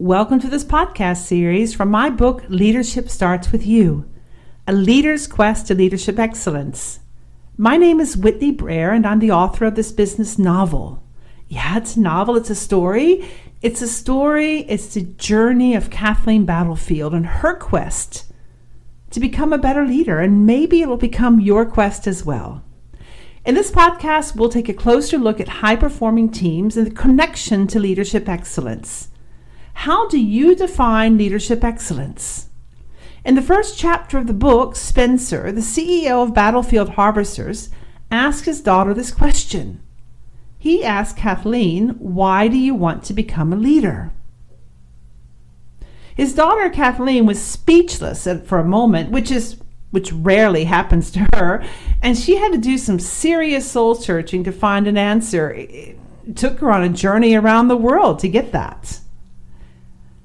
Welcome to this podcast series from my book, Leadership Starts With You, A Leader's Quest to Leadership Excellence. My name is Whitney Brer, and I'm the author of this business novel. Yeah, it's a novel, it's a story. It's the journey of Kathleen Battlefield and her quest to become a better leader, and maybe it will become your quest as well. In this podcast, we'll take a closer look at high-performing teams and the connection to leadership excellence. How do you define leadership excellence? In the first chapter of the book, Spencer, the CEO of Battlefield Harvesters, asked his daughter this question. He asked Kathleen, "Why do you want to become a leader?" His daughter Kathleen was speechless for a moment, which rarely happens to her, and she had to do some serious soul searching to find an answer. It took her on a journey around the world to get that.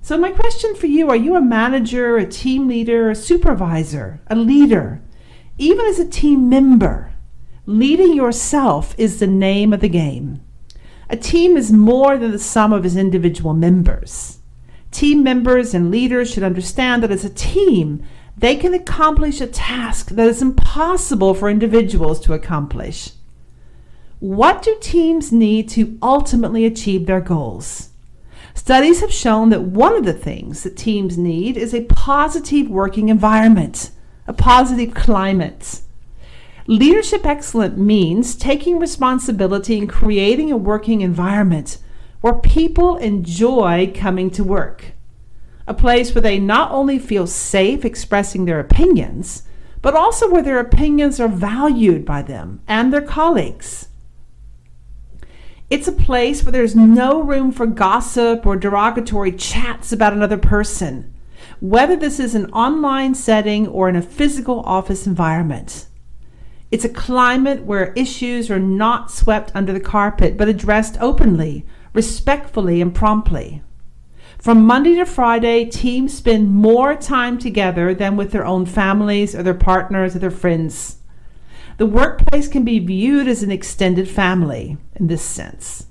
So my question for you, are you a manager, a team leader, a supervisor, a leader? Even as a team member, leading yourself is the name of the game. A team is more than the sum of its individual members. Team members and leaders should understand that as a team, they can accomplish a task that is impossible for individuals to accomplish. What do teams need to ultimately achieve their goals? Studies have shown that one of the things that teams need is a positive working environment, a positive climate. Leadership excellence means taking responsibility and creating a working environment where people enjoy coming to work. A place where they not only feel safe expressing their opinions, but also where their opinions are valued by them and their colleagues. It's a place where there's no room for gossip or derogatory chats about another person, whether this is an online setting or in a physical office environment. It's a climate where issues are not swept under the carpet, but addressed openly, respectfully, and promptly. From Monday to Friday, teams spend more time together than with their own families or their partners or their friends. The workplace can be viewed as an extended family in this sense.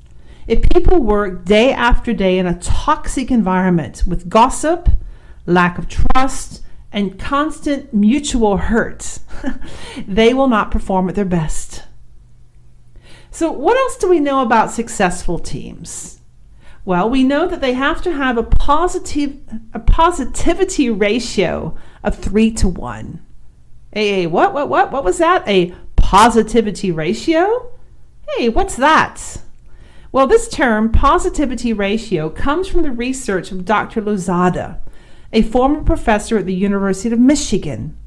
If people work day after day in a toxic environment with gossip, lack of trust, and constant mutual hurt, they will not perform at their best. So what else do we know about successful teams? Well, we know that they have to have a positivity ratio of 3-to-1. Hey, what was that? A positivity ratio? Hey, what's that? Well, this term, positivity ratio, comes from the research of Dr. Lozada, a former professor at the University of Michigan,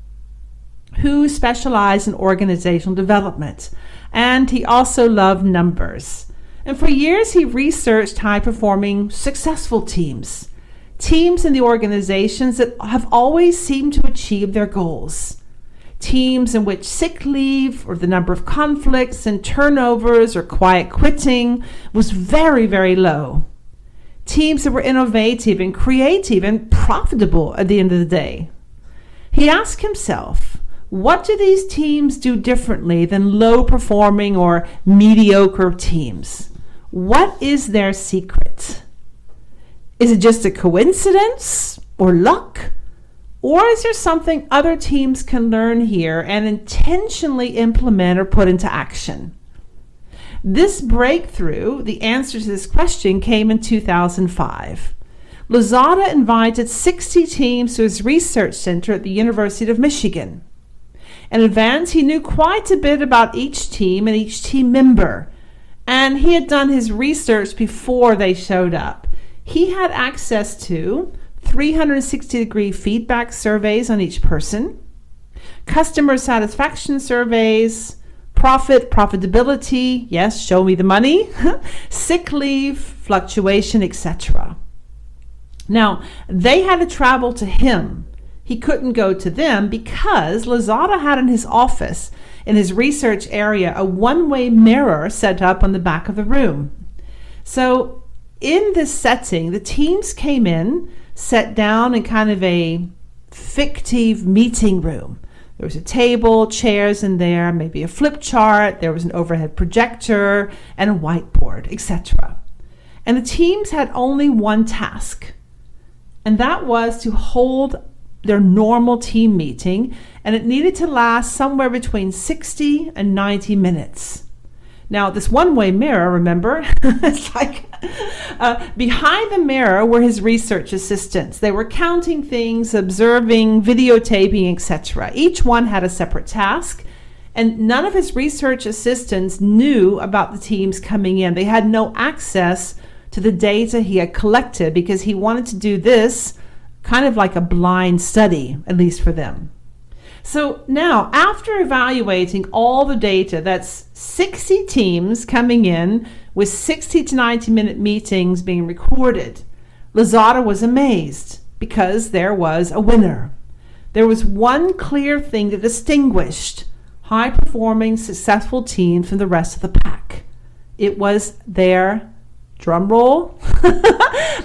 who specialized in organizational development, and he also loved numbers. And for years, he researched high-performing, successful teams in the organizations that have always seemed to achieve their goals. Teams in which sick leave or the number of conflicts and turnovers or quiet quitting was very, very low. Teams that were innovative and creative and profitable at the end of the day. He asked himself, what do these teams do differently than low-performing or mediocre teams? What is their secret? Is it just a coincidence or luck? Or is there something other teams can learn here and intentionally implement or put into action? This breakthrough, the answer to this question, came in 2005. Lozada invited 60 teams to his research center at the University of Michigan. In advance, he knew quite a bit about each team and each team member, and he had done his research before they showed up. He had access to 360-degree feedback surveys on each person, customer satisfaction surveys, profitability, yes, show me the money, sick leave, fluctuation, etc. Now, they had to travel to him. He couldn't go to them because Lozada had in his office, in his research area, a one-way mirror set up on the back of the room. So in this setting, the teams came in, sat down in kind of a fictive meeting room. There was a table, chairs in there, maybe a flip chart, there was an overhead projector, and a whiteboard, etc. And the teams had only one task: and that was to hold their normal team meeting, and it needed to last somewhere between 60 and 90 minutes. Now, this one-way mirror, remember, it's like behind the mirror were his research assistants. They were counting things, observing, videotaping, etc. Each one had a separate task, and none of his research assistants knew about the teams coming in. They had no access to the data he had collected because he wanted to do this kind of like a blind study, at least for them. So now, after evaluating all the data, that's 60 teams coming in with 60 to 90 minute meetings being recorded, Lozada was amazed because there was a winner. There was one clear thing that distinguished high-performing, successful teams from the rest of the pack. It was their, drum roll,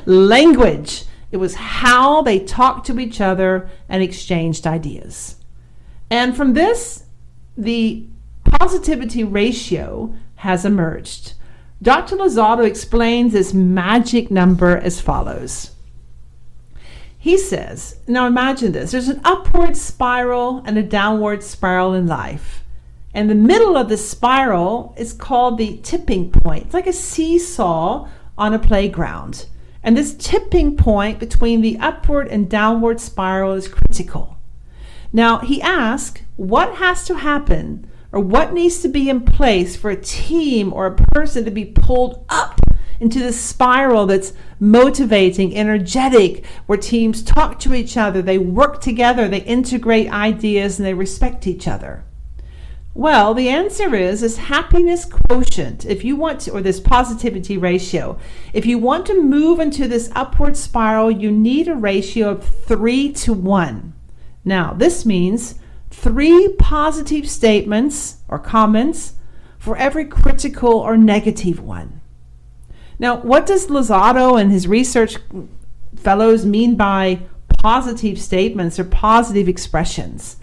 language. It was how they talked to each other and exchanged ideas. And from this, the positivity ratio has emerged. Dr. Lozada explains this magic number as follows. He says, now imagine this, there's an upward spiral and a downward spiral in life. And the middle of the spiral is called the tipping point. It's like a seesaw on a playground. And this tipping point between the upward and downward spiral is critical. Now, he asked, what has to happen or what needs to be in place for a team or a person to be pulled up into the spiral that's motivating, energetic, where teams talk to each other, they work together, they integrate ideas, and they respect each other? Well, the answer is happiness quotient. If you want to, or this positivity ratio, if you want to move into this upward spiral, you need a ratio of 3-to-1. Now, this means 3 positive statements or comments for every critical or negative one. Now, what does Lozada and his research fellows mean by positive statements or positive expressions?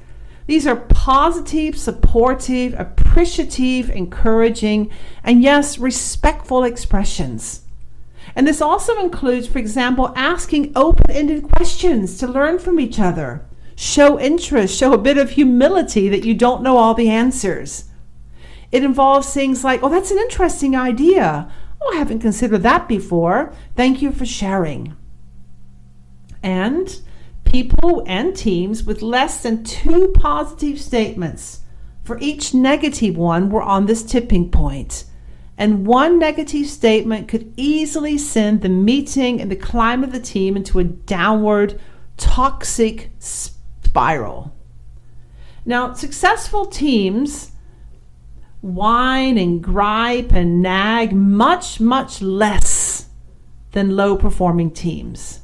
These are positive, supportive, appreciative, encouraging, and yes, respectful expressions. And this also includes, for example, asking open-ended questions to learn from each other. Show interest, show a bit of humility that you don't know all the answers. It involves things like, oh, that's an interesting idea. Oh, I haven't considered that before. Thank you for sharing. And people and teams with less than 2 positive statements for each negative one were on this tipping point. And one negative statement could easily send the meeting and the climate of the team into a downward, toxic spiral. Now, successful teams whine and gripe and nag much, much less than low-performing teams.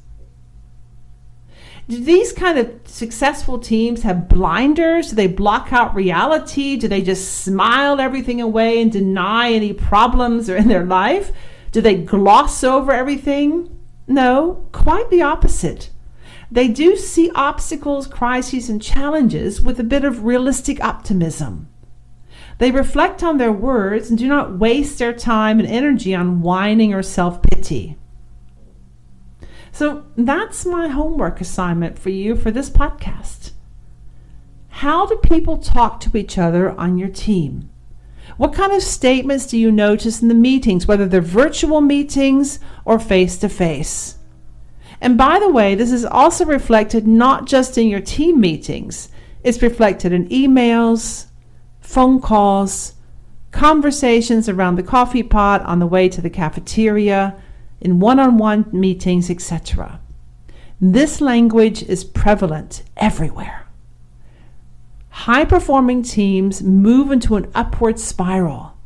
Do these kind of successful teams have blinders? Do they block out reality? Do they just smile everything away and deny any problems in their life? Do they gloss over everything? No, quite the opposite. They do see obstacles, crises, and challenges with a bit of realistic optimism. They reflect on their words and do not waste their time and energy on whining or self-pity. So that's my homework assignment for you for this podcast. How do people talk to each other on your team? What kind of statements do you notice in the meetings, whether they're virtual meetings or face-to-face? And by the way, this is also reflected not just in your team meetings. It's reflected in emails, phone calls, conversations around the coffee pot on the way to the cafeteria, in one-on-one meetings, etc. This language is prevalent everywhere. High-performing teams move into an upward spiral.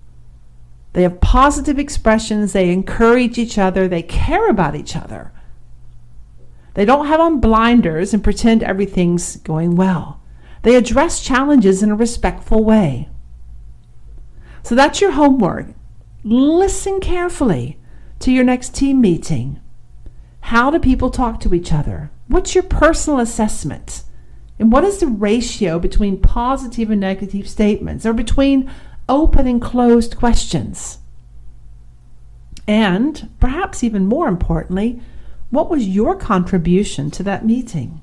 They have positive expressions, they encourage each other, they care about each other. They don't have on blinders and pretend everything's going well. They address challenges in a respectful way. So that's your homework. Listen carefully to your next team meeting. How do people talk to each other? What's your personal assessment? And what is the ratio between positive and negative statements, or between open and closed questions? And perhaps even more importantly, What was your contribution to that meeting?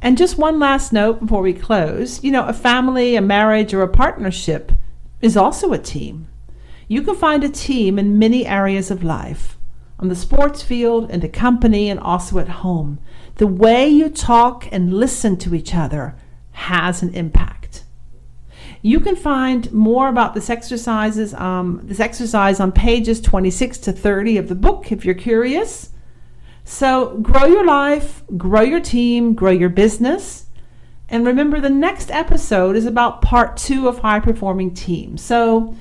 And just one last note before we close. A family, a marriage, or a partnership is also a team. You can find a team in many areas of life, on the sports field, in the company, and also at home. The way you talk and listen to each other has an impact. You can find more about this exercise on pages 26 to 30 of the book if you're curious. So grow your life, grow your team, grow your business. And remember, the next episode is about part 2 of high-performing teams. So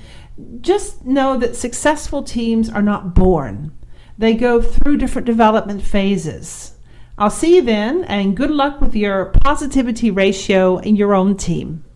just know that successful teams are not born. They go through different development phases. I'll see you then, and good luck with your positivity ratio in your own team.